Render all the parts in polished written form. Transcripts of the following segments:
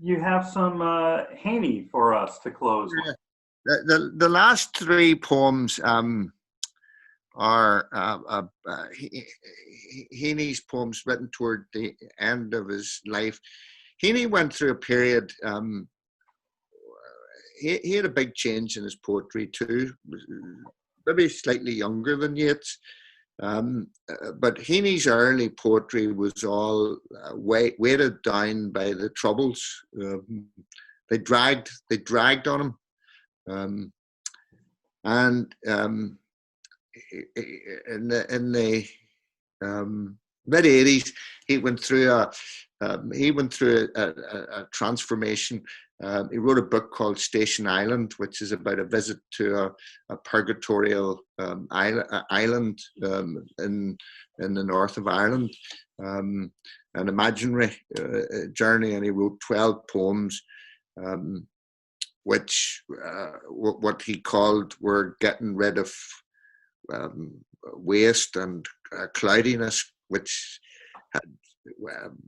you have some Heaney for us to close with. The last three poems are Heaney's poems written toward the end of his life. Heaney went through a period. He had a big change in his poetry too. Maybe slightly younger than Yeats. But Heaney's early poetry was all weighted down by the troubles. They dragged on him, and in the mid-80s, he went through a transformation. He wrote a book called Station Island, which is about a visit to a purgatorial island in the north of Ireland, an imaginary journey, and he wrote 12 poems, which what he called were getting rid of waste and cloudiness, which had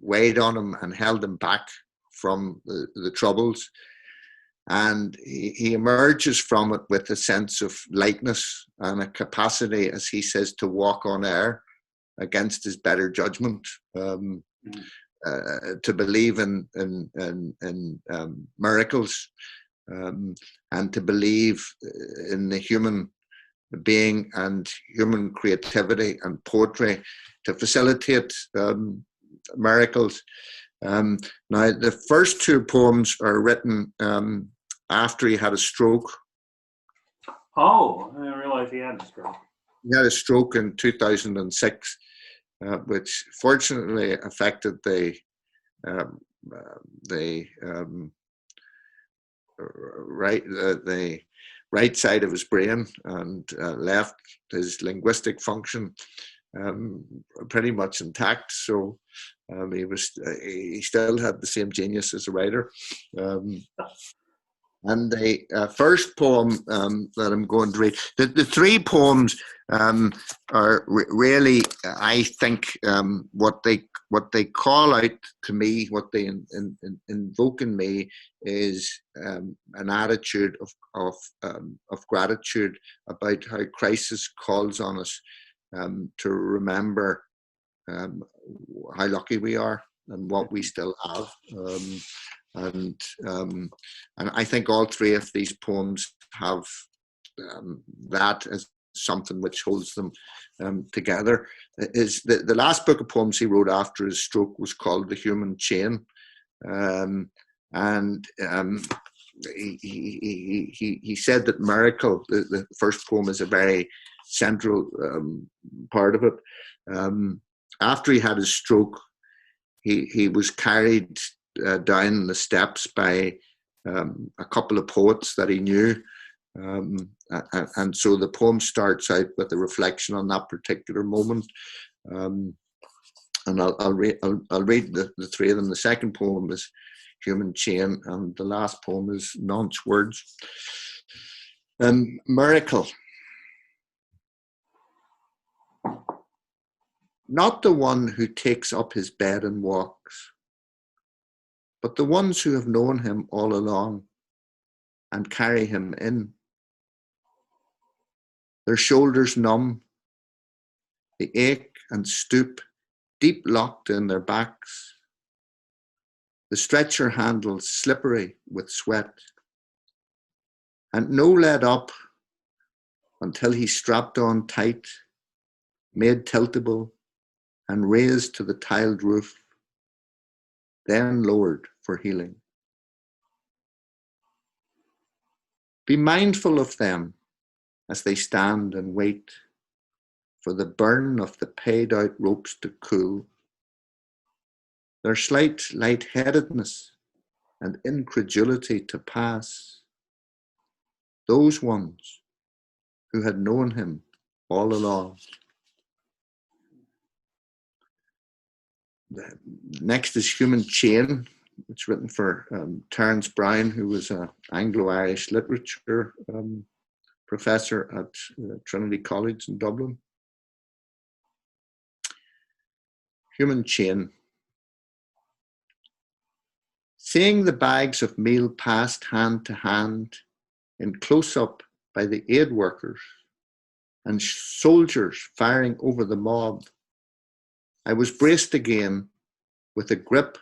weighed on him and held him back from the troubles. And he emerges from it with a sense of lightness and a capacity, as he says, to walk on air against his better judgment, to believe in miracles, and to believe in the human being and human creativity and poetry to facilitate miracles. Now, the first two poems are written after he had a stroke. Oh, I didn't realize he had a stroke. He had a stroke in 2006, which fortunately affected the right side of his brain and left his linguistic function pretty much intact. So he still had the same genius as a writer. And the first poem that I'm going to read, the three poems are really, I think, what they call out to me, what they invoke in me, is an attitude of gratitude about how crisis calls on us to remember how lucky we are and what we still have. And I think all three of these poems have that as something which holds them together. Is the last book of poems he wrote after his stroke was called The Human Chain, and he said that miracle, the first poem, is a very central part of it. After he had his stroke, he was carried down the steps by a couple of poets that he knew, and so the poem starts out with a reflection on that particular moment, and I'll read the three of them. The second poem is Human Chain, and the last poem is Nonce Words. Miracle. Not the one who takes up his bed and walks, but the ones who have known him all along and carry him in. Their shoulders numb, the ache and stoop deep locked in their backs, the stretcher handles slippery with sweat, and no let up until he's strapped on tight, made tiltable, and raised to the tiled roof, then lowered for healing. Be mindful of them as they stand and wait for the burn of the paid out ropes to cool, their slight lightheadedness and incredulity to pass, those ones who had known him all along. Next is Human Chain. It's written for Terence Brown, who was an Anglo-Irish literature professor at Trinity College in Dublin. Human Chain. Seeing the bags of meal passed hand to hand in close-up by the aid workers and soldiers firing over the mob, I was braced again with a grip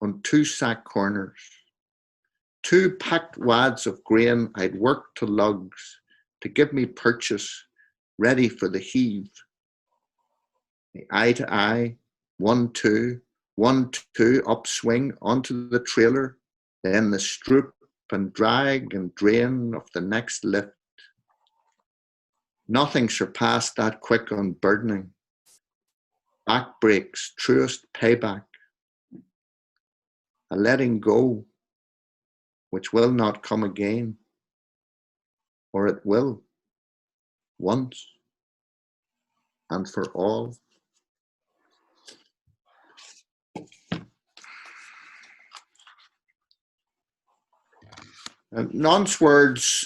on two sack corners. 2 packed wads of grain I'd worked to lugs to give me purchase, ready for the heave. The eye to eye, 1, 2, 1, 2, upswing onto the trailer, then the stroop and drag and drain of the next lift. Nothing surpassed that quick unburdening. Back breaks, truest payback. A letting go, which will not come again, or it will, once and for all. Nonce Words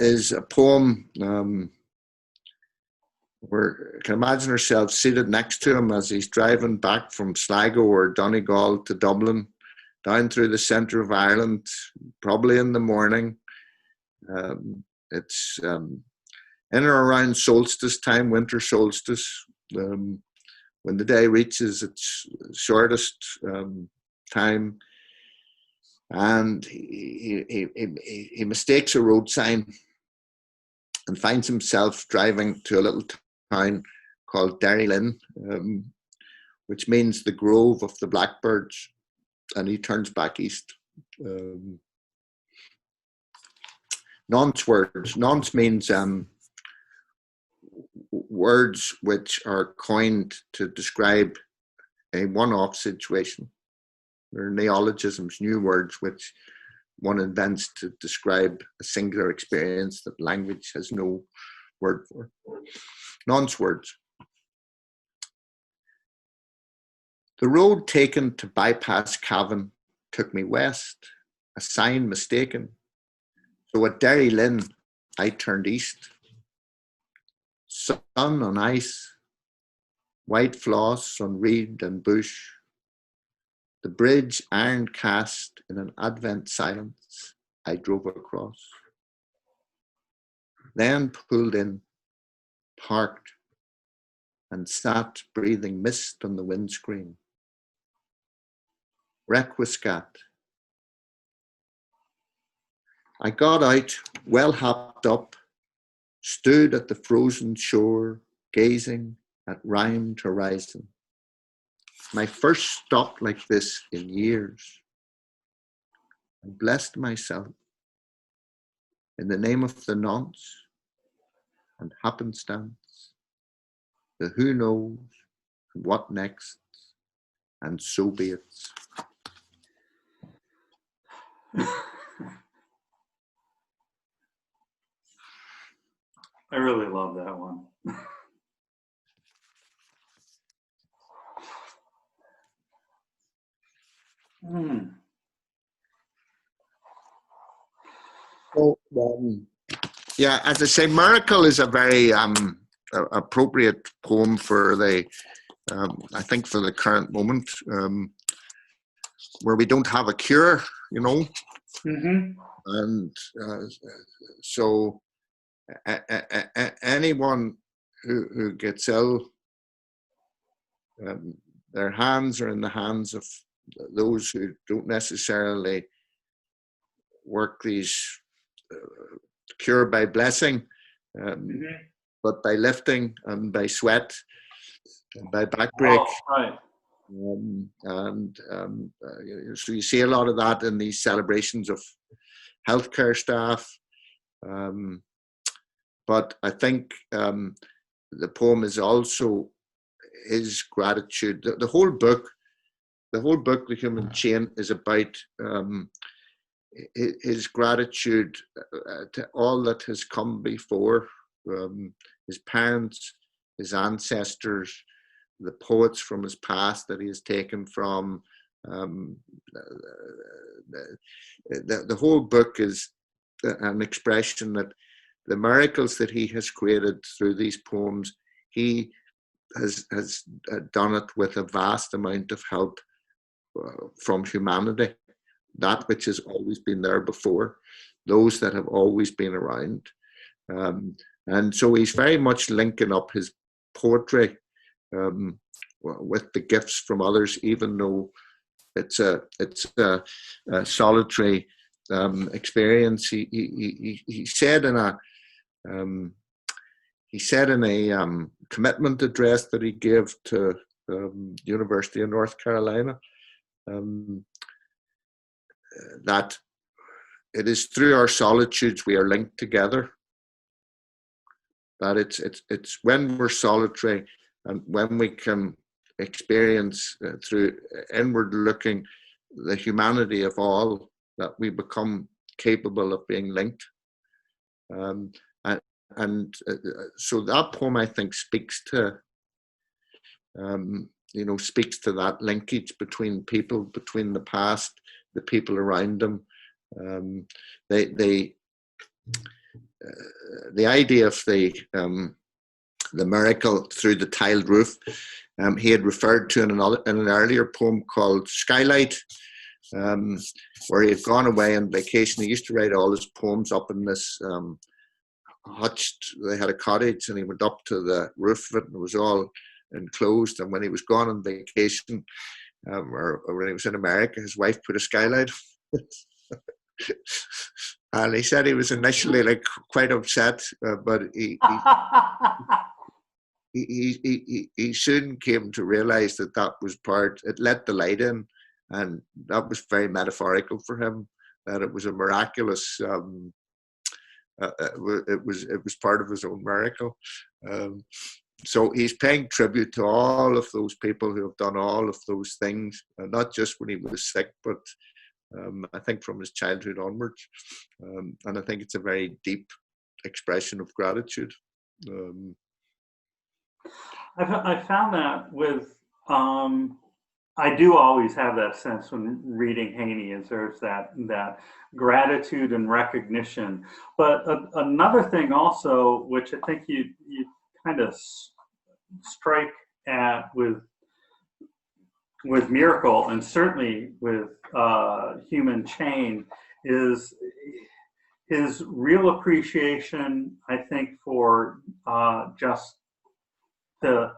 is a poem where you can imagine ourselves seated next to him as he's driving back from Sligo or Donegal to Dublin, down through the centre of Ireland, probably in the morning. It's in or around solstice time, winter solstice, when the day reaches its shortest time. And he mistakes a road sign and finds himself driving to a little town called Derrylin, which means the grove of the blackbirds, and he turns back east. Nonce words. Nonce means words which are coined to describe a one-off situation. They're neologisms, new words which one invents to describe a singular experience that language has no word for. Nonce words. The road taken to bypass Cavan took me west, a sign mistaken. So at Derrylin, I turned east. Sun on ice, white floss on reed and bush, the bridge iron cast in an advent silence, I drove across. Then pulled in, parked, and sat breathing mist on the windscreen. Requiescat. I got out, well hopped up, stood at the frozen shore, gazing at rhymed horizon. My first stop like this in years. I blessed myself in the name of the nonce and happenstance, the who knows and what next, and so be it. I really love that one. So, yeah, as I say, Miracle is a very appropriate poem for the, I think, for the current moment, where we don't have a cure, you know. Mm-hmm. And so anyone who gets ill, their hands are in the hands of those who don't necessarily work these cure by blessing, but by lifting and by sweat and by backbreak. Oh, right. So you see a lot of that in these celebrations of healthcare staff. But I think the poem is also his gratitude. The whole book, The Human Chain, is about his gratitude to all that has come before, his parents, his ancestors, the poets from his past that he has taken from. The whole book is an expression that the miracles that he has created through these poems, he has done it with a vast amount of help from humanity. that which has always been there before, those that have always been around. And so he's very much linking up his poetry with the gifts from others, even though it's a solitary experience. He said in a commitment address that he gave to University of North Carolina, that it is through our solitudes we are linked together. That it's when we're solitary and when we can experience through inward looking the humanity of all, that we become capable of being linked. So that poem, I think, speaks to that linkage between people, between the past, the people around them. The idea of the miracle through the tiled roof, he had referred to in an earlier poem called Skylight, where he had gone away on vacation. He used to write all his poems up in this hutched. They had a cottage, and he went up to the roof of it, and it was all enclosed. And when he was gone on vacation, or when he was in America, his wife put a skylight. And he said he was initially like quite upset, but he soon came to realize that was part. It let the light in, and that was very metaphorical for him. That it was a miraculous. It was part of his own miracle. So he's paying tribute to all of those people who have done all of those things, not just when he was sick, but I think from his childhood onwards. And I think it's a very deep expression of gratitude. I found that with, I do always have that sense when reading Heaney, is there's that gratitude and recognition. But another thing also, which I think you kind of strike at with Miracle, and certainly with Human Chain, is his real appreciation, I think, for just the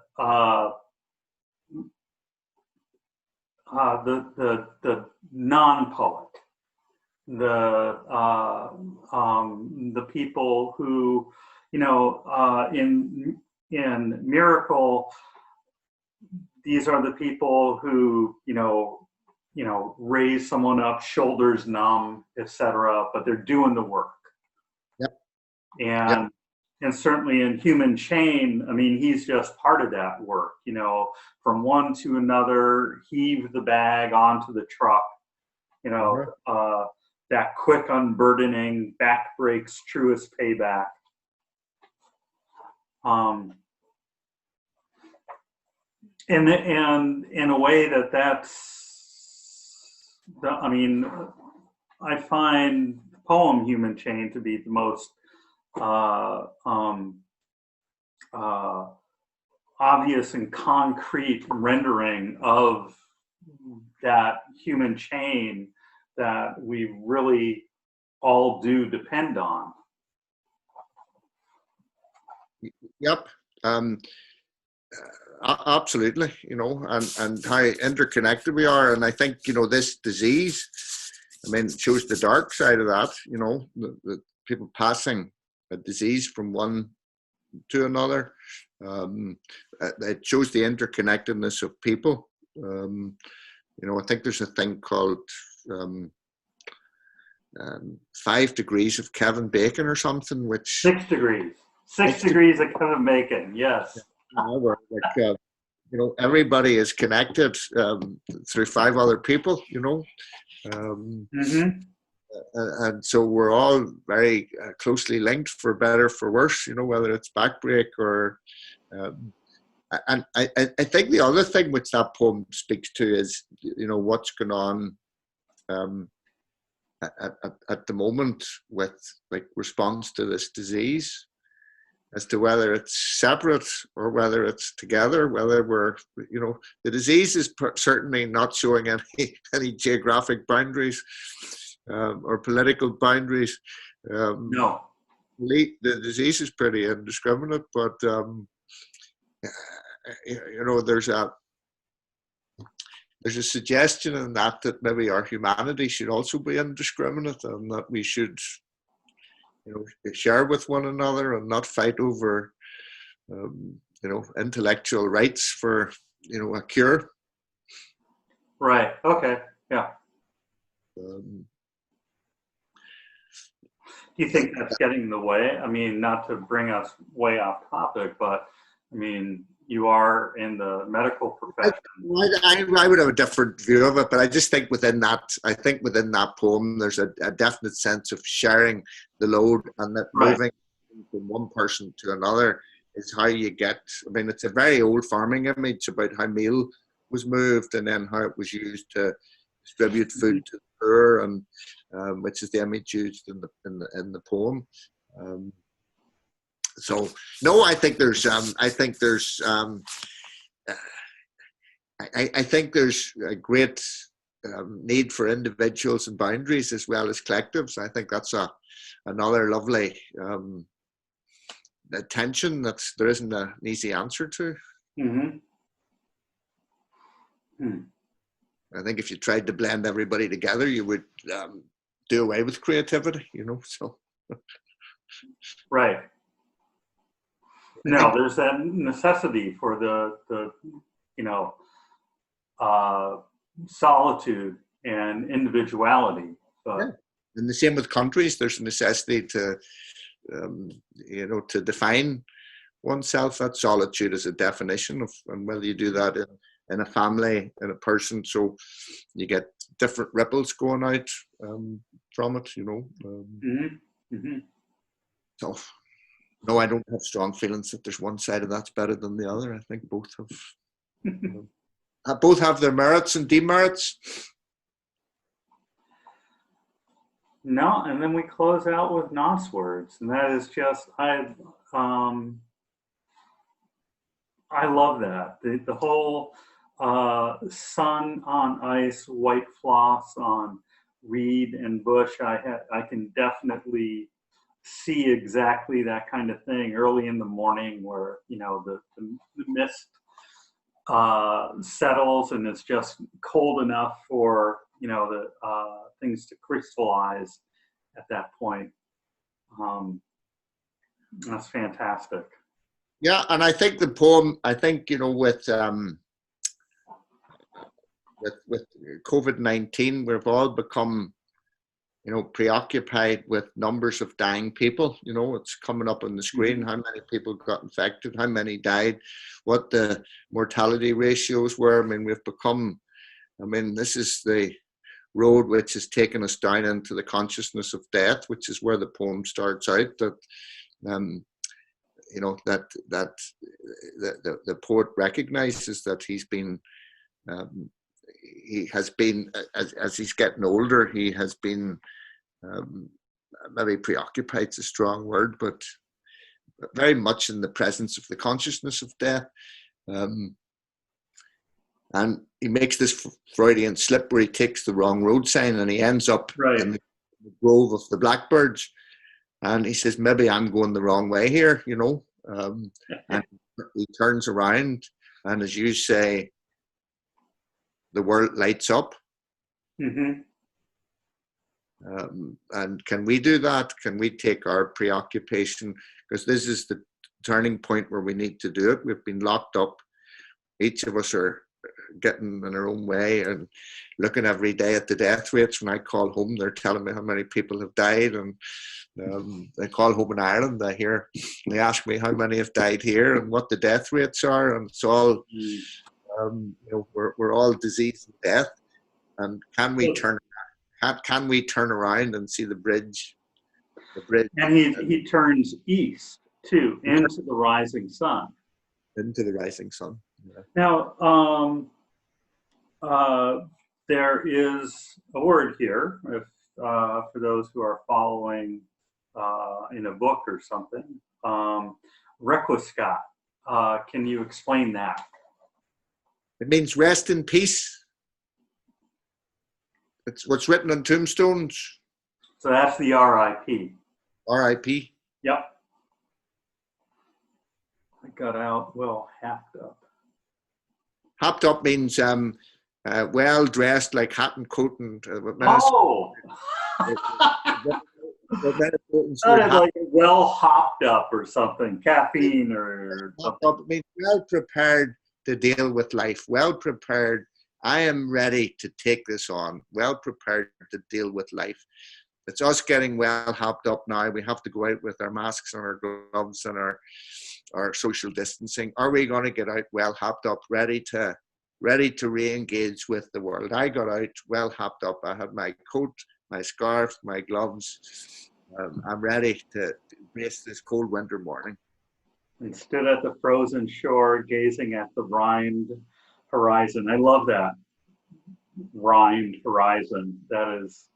non-poet, the people who, in Miracle, these are the people who, raise someone up, shoulders numb, etc., but they're doing the work. Yep. And certainly in Human Chain, I mean, he's just part of that work, from one to another, heave the bag onto the truck, that quick unburdening, back breaks truest payback. And in a way I find the poem Human Chain to be the most obvious and concrete rendering of that human chain that we really all do depend on. Yep. Absolutely, and how interconnected we are. And I think, this disease, shows the dark side of that, the people passing a disease from one to another. It shows the interconnectedness of people. I think there's a thing called 5 degrees of Kevin Bacon or something, which 6 degrees. 6 degrees of Kevin Bacon, yes. Where, everybody is connected through 5 other people, and so we're all very closely linked, for better, for worse, whether it's backbreak or and I think the other thing which that poem speaks to is, what's going on at the moment with response to this disease. as to whether it's separate or whether it's together, whether we're, the disease is certainly not showing any geographic boundaries or political boundaries. No. The disease is pretty indiscriminate, but there's a suggestion in that maybe our humanity should also be indiscriminate, and that we should, share with one another and not fight over, intellectual rights for, a cure. Right. Okay. Yeah. Do you think that's getting in the way? I mean, not to bring us way off topic, but I mean, you are in the medical profession. I would have a different view of it, but I just think within that poem, there's a definite sense of sharing the load, and that moving from one person to another is how you get. I mean, it's a very old farming image about how meal was moved and then how it was used to distribute food to the poor, and which is the image used in the poem. So no, I think there's a great need for individuals and boundaries as well as collectives. I think that's another lovely tension that there isn't an easy answer to. Mm-hmm. I think if you tried to blend everybody together, you would do away with creativity, so. Right. No, there's that necessity for the solitude and individuality. But yeah. And the same with countries. There's a necessity to, to define oneself. That solitude is a definition of, and whether you do that in a family, in a person, so you get different ripples going out from it, So, no, I don't have strong feelings that there's one side of that's better than the other. I think both have their merits and demerits. No, and then we close out with Nonce Words, and that is just I love that the whole sun on ice, white floss on reed and bush. I can definitely see exactly that kind of thing early in the morning, where the mist settles and it's just cold enough for the things to crystallize at that point. That's fantastic. Yeah, and I think the poem, with COVID-19, we've all become preoccupied with numbers of dying people. It's coming up on the screen, how many people got infected, how many died, what the mortality ratios were. I mean, this is the road which has taken us down into the consciousness of death, which is where the poem starts out, that the poet recognizes that he has been, as he's getting older, he has been maybe preoccupied, is a strong word, but very much in the presence of the consciousness of death. And he makes this Freudian slip where he takes the wrong road sign and he ends up in the grove of the blackbirds. And he says, maybe I'm going the wrong way here, and he turns around, and as you say, the world lights up. Mm-hmm. And can we do that? Can we take our preoccupation? Because this is the turning point where we need to do it. We've been locked up. Each of us are getting in our own way and looking every day at the death rates. When I call home, they're telling me how many people have died, and I call home in Ireland. They ask me how many have died here and what the death rates are, and it's all we're all disease and death. And can we turn around and see the bridge? And he turns east too, into the rising sun. Into the rising sun. Yeah. Now, there is a word here, if for those who are following in a book or something. requiescat. Can you explain that? It means rest in peace. It's what's written on tombstones. So that's the R.I.P. R.I.P. Yep. I got out well hacked up. Happed up means well dressed, like hat and coat and. Oh. Sounded like well hopped up or something, caffeine or something. It means well prepared to deal with life. Well prepared. I am ready to take this on. Well prepared to deal with life. It's us getting well hopped up now. We have to go out with our masks and our gloves and our social distancing. Are we going to get out well hopped up, ready to re-engage with the world? I got out well hopped up. I had my coat, my scarf, my gloves. I'm ready to embrace this cold winter morning. And stood at the frozen shore, gazing at the rhymed horizon. I love that rhymed horizon. That is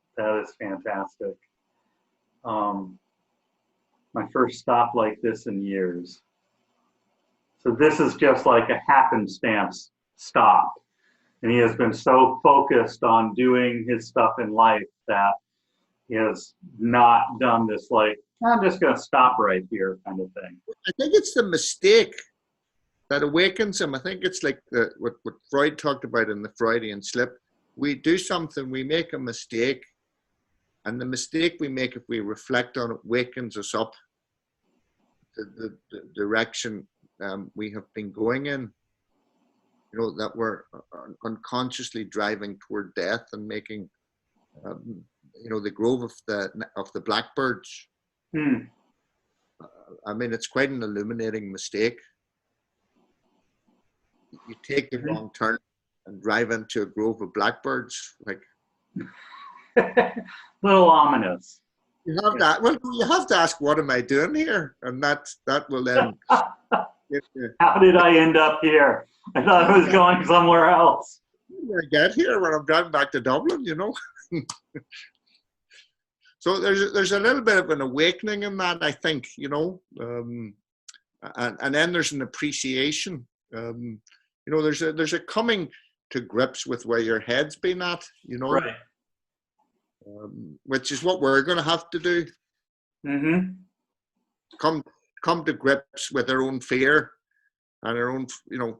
fantastic. My first stop like this in years. So this is just like a happenstance stop. And he has been so focused on doing his stuff in life that he has not done this, like, I'm just going to stop right here kind of thing. I think it's the mistake that awakens him. I think it's like what Freud talked about in the Freudian slip. We do something, we make a mistake, and the mistake we make, if we reflect on it, wakens us up to the direction we have been going in. You know, that we're unconsciously driving toward death and making, you know, the grove of the blackbirds. I mean, it's quite an illuminating mistake. You take the wrong turn and drive into a grove of blackbirds, like. Little ominous. You have that. Well, you have to ask, what am I doing here? And that will then. How did I end up here? I thought I was going somewhere else. How did I get here when I'm driving back to Dublin? You know. So there's a little bit of an awakening in that, I think. You know, and then there's an appreciation. You know, there's a coming to grips with where your head's been at. You know. Right. Which is what we're going to have to do. Mm-hmm. Come to grips with our own fear and our own, you know,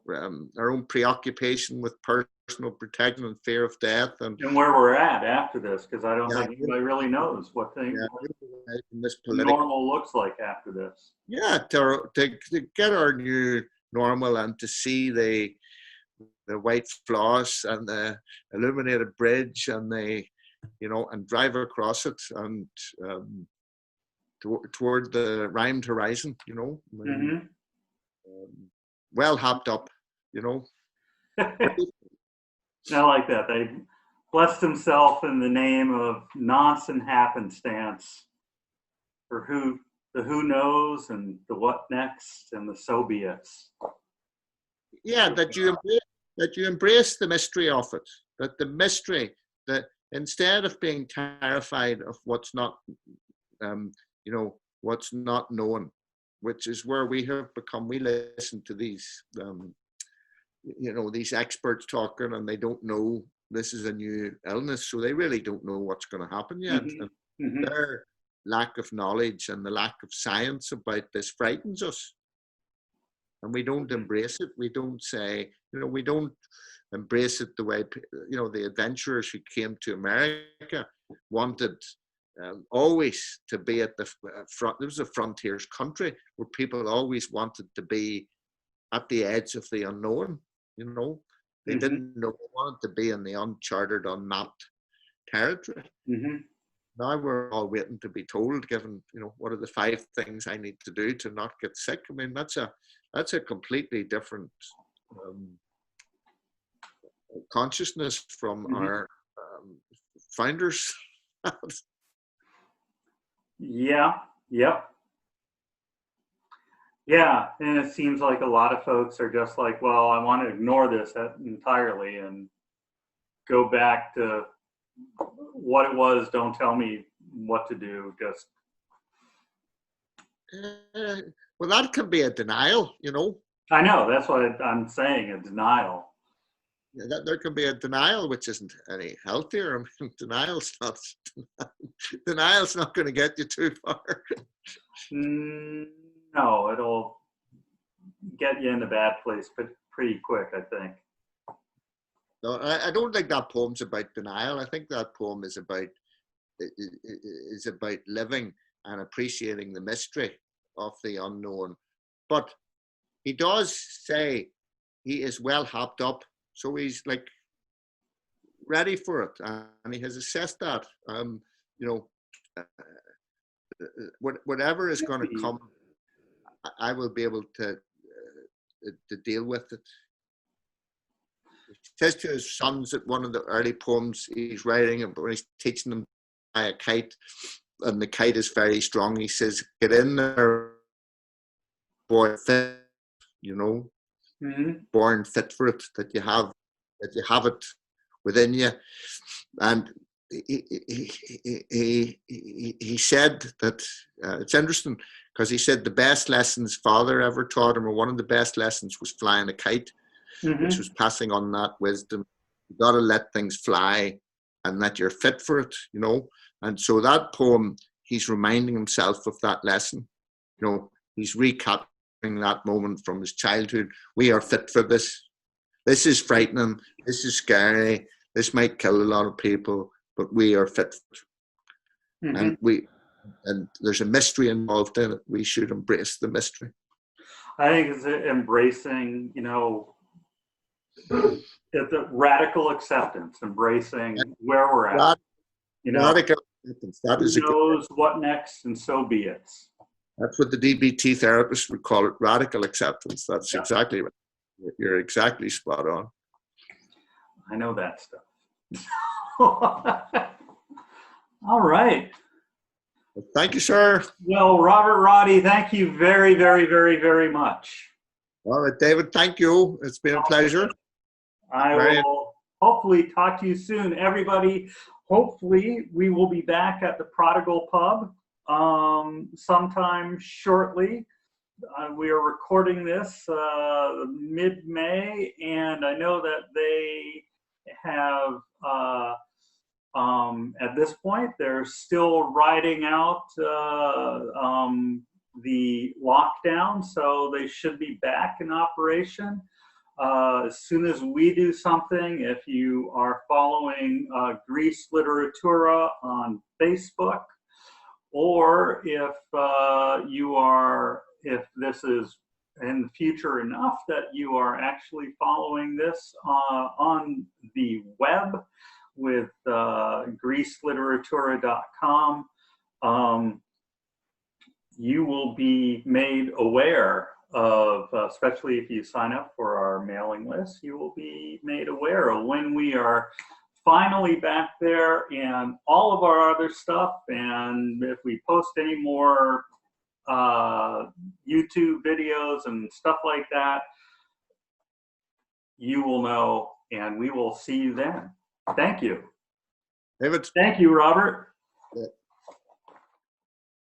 our own preoccupation with personal protection and fear of death, and where we're at after this, because I don't think anybody really knows what this normal looks like after this. Yeah, to get our new normal and to see the white floss and the illuminated bridge and the, you know, and drive across it and toward the rhymed horizon, you know. Well hopped up, you know. I like that. They blessed himself in the name of nonce and happenstance for the who knows and the what next and the so be it. Yeah, that you embrace the mystery of it. That the mystery, that instead of being terrified of what's not, you know, what's not known, which is where we have become. We listen to these, you know, these experts talking, and they don't know this is a new illness, so they really don't know what's going to happen yet. And their lack of knowledge and the lack of science about this frightens us, and we don't embrace it. We don't say, you know, we don't embrace it the way, you know, the adventurers who came to America wanted always to be at the front. There was a frontiers country where people always wanted to be at the edge of the unknown. You know, they didn't know, they wanted to be in the uncharted, unmapped territory. Now we're all waiting to be told, given, you know, what are the 5 things I need to do to not get sick. I mean, that's a completely different consciousness from our founders. Yeah. And it seems like a lot of folks are just like, well, I want to ignore this entirely and go back to what it was. Don't tell me what to do. Just Uh, well, that can be a denial, you know. I know, that's what I'm saying, a denial. Yeah, that there can be a denial which isn't any healthier. I mean, denial's not going to get you too far. No, it'll get you in a bad place pretty quick, I think. No, I don't think that poem's about denial. I think that poem is about living and appreciating the mystery of the unknown. But he does say he is well hopped up, so he's like ready for it, and he has assessed that. You know, whatever is going to come, I will be able to deal with it. He says to his sons at one of the early poems he's writing, when he's teaching them to fly a kite, and the kite is very strong. He says, "Get in there, boy, fit, you know, born fit for it. That you have it within you." And he said that it's interesting because he said the best lessons father ever taught him, or one of the best lessons, was flying a kite, which was passing on that wisdom. You got to let things fly, and that you're fit for it, you know. And so that poem, he's reminding himself of that lesson. You know, he's recapping that moment from his childhood. We are fit for this. This is frightening. This is scary. This might kill a lot of people, but we are fit for it. And there's a mystery involved in it. We should embrace the mystery. I think it's embracing, you know, the radical acceptance, embracing where we're at. You know, radical acceptance. That is who knows what next, and so be it. That's what the DBT therapist would call it, radical acceptance. That's exactly right. You're exactly spot on. I know that stuff. All right. Thank you, sir. Well, Robert, Roddy, thank you very, very, very, very much. All right, David, thank you. It's been a pleasure. I will hopefully talk to you soon. Everybody, hopefully we will be back at the Prodigal Pub sometime shortly. We are recording this mid-May, and I know that they have, at this point, they're still riding out the lockdown, so they should be back in operation. As soon as we do something, if you are following Greece Literatura on Facebook, or if this is in the future enough that you are actually following this on the web with GreeceLiteratura.com, you will be made aware of, especially if you sign up for our mailing list, you will be made aware of when we are finally back there, and all of our other stuff. And if we post any more YouTube videos and stuff like that, you will know, and we will see you then. Thank you. David. Thank you, Robert.